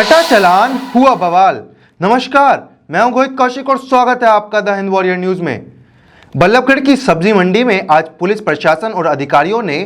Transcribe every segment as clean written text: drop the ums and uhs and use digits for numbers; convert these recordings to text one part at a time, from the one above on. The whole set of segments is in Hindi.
कटा चालान हुआ बवाल। नमस्कार, मैं हूं घोषित कौशिक और स्वागत है आपका द हिंद वॉरियर न्यूज में। बल्लभगढ़ की सब्जी मंडी में आज पुलिस प्रशासन और अधिकारियों ने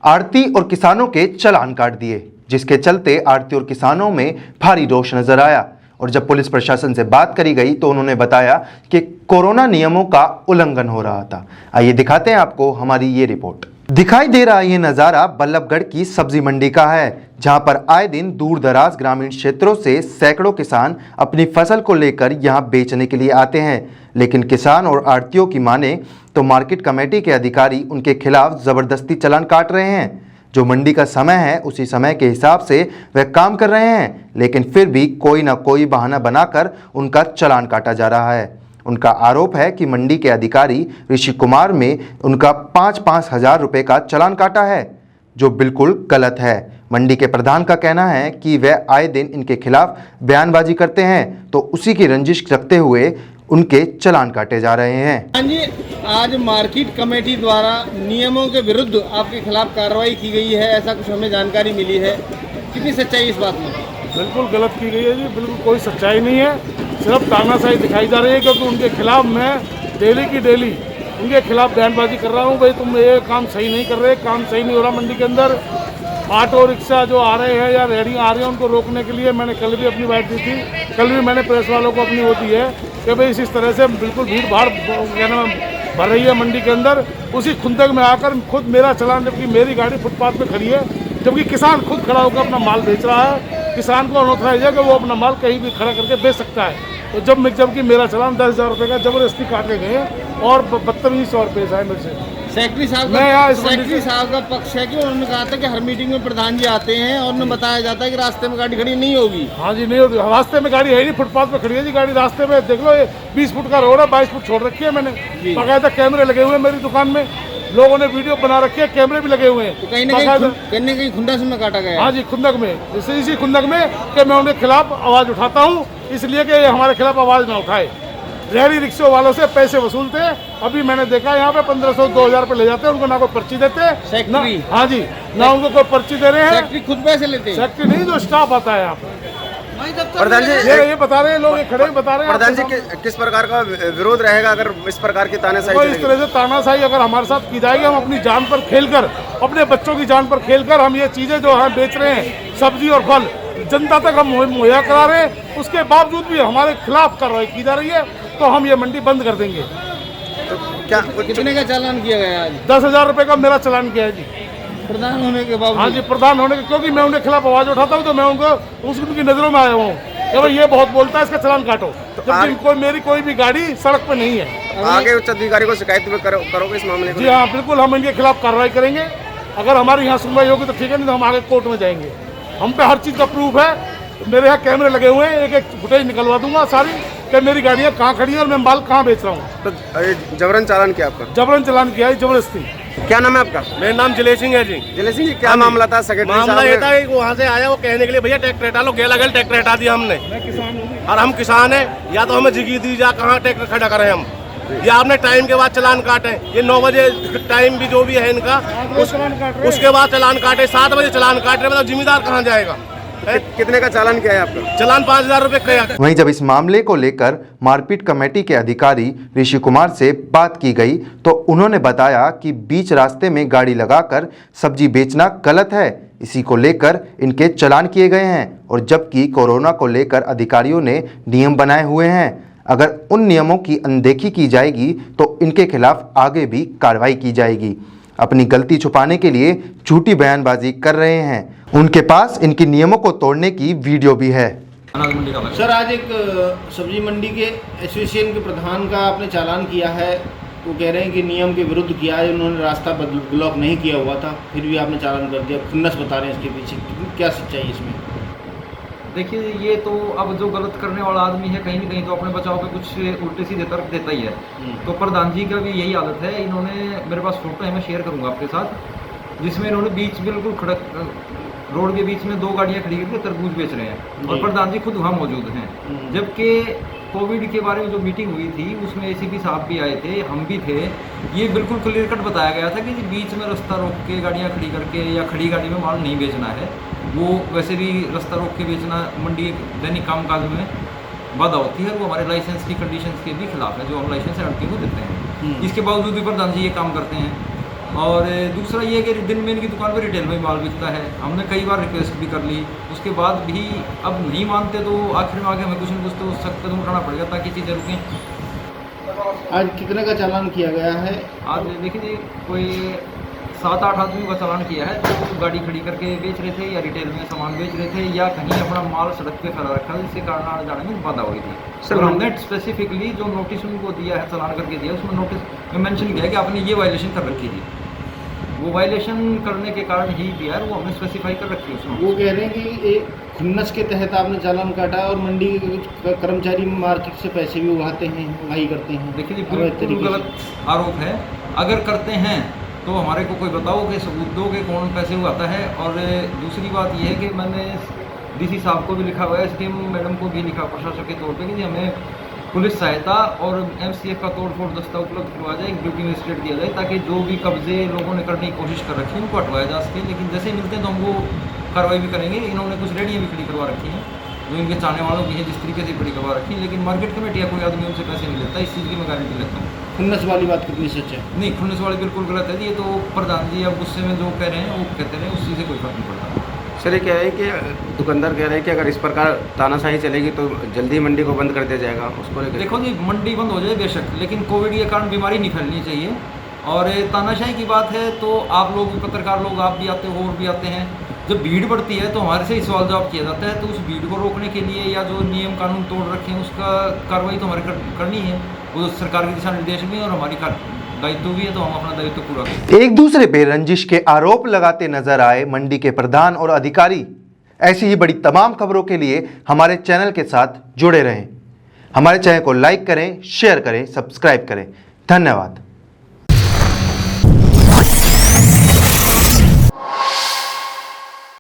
आड़ती और किसानों के चालान काट दिए, जिसके चलते आड़ती और किसानों में भारी रोष नजर आया। और जब पुलिस प्रशासन से बात करी गई तो उन्होंने बताया कि कोरोना नियमों का उल्लंघन हो रहा था। आइए दिखाते हैं आपको हमारी ये रिपोर्ट। दिखाई दे रहा ये नज़ारा बल्लभगढ़ की सब्जी मंडी का है, जहां पर आए दिन दूर दराज ग्रामीण क्षेत्रों से सैकड़ों किसान अपनी फसल को लेकर यहां बेचने के लिए आते हैं। लेकिन किसान और आड़तियों की माने तो मार्केट कमेटी के अधिकारी उनके खिलाफ जबरदस्ती चालान काट रहे हैं। जो मंडी का समय है उसी समय के हिसाब से वह काम कर रहे हैं, लेकिन फिर भी कोई ना कोई बहाना बनाकर उनका चालान काटा जा रहा है। उनका आरोप है कि मंडी के अधिकारी ऋषि कुमार में उनका 5-5 हजार रुपये का चालान काटा है, जो बिल्कुल गलत है। मंडी के प्रधान का कहना है कि वह आए दिन इनके खिलाफ बयानबाजी करते हैं, तो उसी की रंजिश रखते हुए उनके चालान काटे जा रहे हैं। हाँ जी, आज मार्केट कमेटी द्वारा नियमों के विरुद्ध आपके खिलाफ कार्रवाई की गई है, ऐसा कुछ हमें जानकारी मिली है। कितनी सच्चाई इस बात में? बिल्कुल गलत की गई है जी, बिल्कुल कोई सच्चाई नहीं है, सिर्फ तानाशाही दिखाई जा रही है। क्योंकि उनके खिलाफ मैं डेली की डेली उनके खिलाफ बयानबाजी कर रहा हूँ। भाई तुम ये काम सही नहीं कर रहे, काम सही नहीं हो रहा। मंडी के अंदर ऑटो रिक्शा जो आ रहे हैं या रेहड़ियाँ आ रही हैं, उनको रोकने के लिए मैंने कल भी अपनी बात दी थी। कल भी मैंने प्रेस वालों को अपनी वो दी है कि भाई इस तरह से बिल्कुल भीड़ भाड़ भर रही है मंडी के अंदर। उसी खुंदक में आकर खुद मेरा चालान, जबकि मेरी गाड़ी फुटपाथ पे खड़ी है, जबकि किसान खुद खड़ा होकर अपना माल बेच रहा है। किसान को अनऑथराइज है कि वो अपना माल कहीं भी खड़ा करके बेच सकता है। तो जबकि मेरा चालान 10,000 रुपये का जबरदस्ती काटे गए और 7200 रुपये है मेरे से। सेक्रेटरी साहब का पक्ष है कि उन्होंने कहा था कि हर मीटिंग में प्रधान जी आते हैं और उन्हें बताया जाता है कि रास्ते में गाड़ी खड़ी नहीं होगी। हाँ जी, नहीं होगी। रास्ते में गाड़ी है नहीं, फुटपाथ पे खड़ी है जी गाड़ी। रास्ते में देख लो, ये 20 फुट का रोड है, 22 फुट छोड़ रखी है मैंने। बाकायदा कैमरे लगे हुए हैं मेरी दुकान में, लोगों ने वीडियो बना रखी है, कैमरे भी लगे हुए हैं। तो कहीं ना कहीं खुंदक में काटा गया। हाँ जी, खुंदक में, इसी खुंदक में कि मैं उनके खिलाफ आवाज़ उठाता हूँ, इसलिए कि हमारे खिलाफ आवाज़ ना उठाए। रेहड़ी रिक्शा वालों से पैसे वसूलते हैं। अभी मैंने देखा यहाँ पे 1500-2000 रुपये ले जाते हैं, उनको ना कोई पर्ची देते हैं। हाँ जी, ना उनको कोई पर्ची दे रहे हैं। सेक्रेटरी खुद पैसे लेते हैं? सेक्रेटरी नहीं, जो स्टाफ आता है यहाँ पे। प्रधान जी ये बता रहे हैं लोग, ये खड़े बता रहे हैं। प्रधान जी किस प्रकार का विरोध रहेगा अगर इस प्रकार की तानाशाही? तो इस तरह से तानाशाही अगर हमारे साथ की जाएगी, हम अपनी जान पर खेलकर, अपने बच्चों की जान पर खेलकर हम ये चीजें जो हम बेच रहे हैं, सब्जी और फल, जनता तक हम मुहैया करा रहे हैं, उसके बावजूद भी हमारे खिलाफ कार्रवाई की जा रही है, तो हम ये मंडी बंद कर देंगे। तो क्या कितने का चालान किया गया आज? 10,000 रुपये का मेरा चालान किया है जी, प्रधान होने के बाद। हाँ जी, प्रधान होने के, क्योंकि मैं उनके खिलाफ आवाज उठाता हूँ तो मैं उनको उनकी नजरों में आया हूँ कि भाई ये बहुत बोलता है, इसका चालान काटो। जबकि मेरी कोई भी गाड़ी सड़क पे नहीं है। आगे उच्च अधिकारी को शिकायत में करोगे इस मामले को? जी हाँ, बिल्कुल, हम इनके खिलाफ कार्रवाई करेंगे। अगर हमारी यहाँ सुनवाई होगी तो ठीक है, नहीं तो हम आगे कोर्ट में जाएंगे। हम पे हर चीज़ का प्रूफ है, मेरे यहाँ कैमरे लगे हुए हैं, एक फुटेज निकलवा दूंगा सारी कि मेरी गाड़ियाँ कहाँ खड़ी है और मैं माल कहाँ बेच रहा हूँ। तो जबरन चालान किया आपका? जबरन चालान किया है, जबरदस्ती। क्या नाम है आपका? मेरा नाम जलेश सिंह है जी। जलेश सिंह जी, क्या मामला था? मामला ये था कि वहाँ से आया, वो कहने के लिए भैया ट्रैक्टर हटा लो, गेला गल ट्रैक्टर हटा दिया हमने। मैं किसान हूँ और हम किसान हैं, या तो हमें जिगी दी जा, कहाँ ट्रैक्टर खड़ा करें हम, या आपने टाइम के बाद चालान काटे। ये 9 बजे टाइम भी जो भी है इनका, उसके बाद चालान काटे, 7 बजे चालान काट रहे, मतलब जिम्मेदार कहाँ जाएगा? कितने का चालान किया है आपका? चालान 5,000 रुपये का। वहीं जब इस मामले को लेकर मार्केट कमेटी के अधिकारी ऋषि कुमार से बात की गई तो उन्होंने बताया कि बीच रास्ते में गाड़ी लगाकर सब्जी बेचना गलत है, इसी को लेकर इनके चालान किए गए हैं। और जबकि कोरोना को लेकर अधिकारियों ने नियम बनाए हुए हैं, अगर उन नियमों की अनदेखी की जाएगी तो इनके खिलाफ आगे भी कार्रवाई की जाएगी। अपनी गलती छुपाने के लिए झूठी बयानबाजी कर रहे हैं। उनके पास इनकी नियमों को तोड़ने की वीडियो भी है। सर, आज एक सब्जी मंडी के एसोसिएशन के प्रधान का आपने चालान किया है, वो कह रहे हैं कि नियम के विरुद्ध किया है, उन्होंने रास्ता ब्लॉक नहीं किया हुआ था, फिर भी आपने चालान कर दिया। खुन्नस बता रहे हैं इसके पीछे, क्या सच्चाई है इसमें? देखिए, ये तो अब जो गलत करने वाला आदमी है कहीं ना कहीं तो अपने बचाव पे कुछ उल्टे सीधे तर्क देता ही है। तो प्रधान जी का भी यही आदत है। इन्होंने, मेरे पास फोटो है, मैं शेयर करूंगा आपके साथ, जिसमें इन्होंने बीच बिल्कुल रोड के बीच में 2 गाड़ियां खड़ी करके तरबूज बेच रहे हैं और प्रधान जी खुद वहाँ मौजूद हैं। जबकि कोविड के बारे में जो मीटिंग हुई थी उसमें एसीपी साहब भी आए थे, हम भी थे। ये बिल्कुल क्लियर कट बताया गया था कि बीच में रास्ता रोक के गाड़ियाँ खड़ी करके या खड़ी गाड़ी में माल नहीं बेचना है। वो वैसे भी रास्ता रोक के बेचना मंडी दैनिक कामकाज में बाधा होती है, वो हमारे लाइसेंस की कंडीशंस के भी खिलाफ है जो हम लाइसेंस एमटी को देते हैं। इसके बावजूद भी प्रधान जी ये काम करते हैं। और दूसरा ये कि दिन में इनकी दुकान पर रिटेल में माल बिकता है। हमने कई बार रिक्वेस्ट भी कर ली, उसके बाद भी अब नहीं मानते तो आखिर में आगे हमें कुछ न कुछ तो सख्त कदम उठाना पड़ेगा ताकि चीज़ें रुकें। आज कितने का चालान किया गया है? आज देखिए जी कोई 7-8 आदमियों का चालान किया है जो गाड़ी खड़ी करके बेच रहे थे या रिटेल में सामान बेच रहे थे या कहीं अपना माल सड़क पे फैला रखा है, जिसके कारण आने जाने में बाधा हुई थी। सर हमने स्पेसिफिकली जो नोटिस उनको दिया है चालान करके दिया, उसमें नोटिस में मेंशन किया है कि आपने ये वायलेशन कर रखी थी। वो वायलेशन करने के कारण ही दिया है, वो हमने स्पेसिफाई कर रखी है उसमें। वो कह रहे हैं कि एक खुन्नस के तहत आपने चालान काटा और मंडी के कुछ कर्मचारी मार्केट से पैसे भी उगाते हैं, उगाही करते हैं। देखिए जी बिल्कुल गलत आरोप है। अगर करते हैं तो हमारे को कोई बताओ कि सबूत दो कि कौन पैसे उगाता है। और दूसरी बात यह है कि मैंने डीसी साहब को भी लिखा हुआ है, एसडीएम मैडम को भी लिखा प्रशासन के तौर पे कि हमें पुलिस सहायता और एमसीएफ का तोड़-फोड़ दस्ता उपलब्ध करवाया जाए, ड्यूटी मजिस्ट्रेट दिया जाए ताकि जो भी कब्जे लोगों ने करने की कोशिश कर रखी है उनको हटवाया जा सके। लेकिन जैसे ही मिलते हैं तो हम वो कार्रवाई भी करेंगे। इन्होंने कुछ रेडियाँ भी खड़ी करवा रखी हैं जो इनके चाहने वालों की है, जिस तरीके से खड़ी करवा रखी है, लेकिन मार्केट कमेटी या कोई आदमी उनसे पैसे नहीं लेता, इस चीज़ की मैं गारंटी लेता हूँ। खुन्नस वाली बात कितनी सच है? नहीं, खुन्नस वाली बिल्कुल गलत है। ये तो प्रधान जी अब गुस्से में जो कह रहे हैं वो कहते रहे, उस चीज़ से कोई फर्क नहीं पड़ता। सर ये कह रहे हैं कि दुकानदार कह रहे हैं कि अगर इस प्रकार तानाशाही चलेगी तो जल्दी मंडी को बंद कर दिया जाएगा, उसको लेकर देखो जी मंडी बंद हो जाए बेशक, लेकिन कोविड के कारण बीमारी नहीं फैलनी चाहिए। और तानाशाही की बात है तो आप लोग पत्रकार लोग आप भी आते हो और भी आते हैं, जब भीड़ बढ़ती है तो हमारे से ही सवाल जवाब किया जाता है। तो उस भीड़ को रोकने के लिए या जो नियम कानून तोड़ रखे हैं उसका कार्रवाई तो हमारे करनी है, वो सरकार के दिशा निर्देश में और हमारी दायित्व भी है, तो हम अपना दायित्व पूरा करें। एक दूसरे पे रंजिश के आरोप लगाते नजर आए मंडी के प्रधान और अधिकारी। ऐसी ही बड़ी तमाम खबरों के लिए हमारे चैनल के साथ जुड़े रहें। हमारे चैनल को लाइक करें, शेयर करें, सब्सक्राइब करें। धन्यवाद।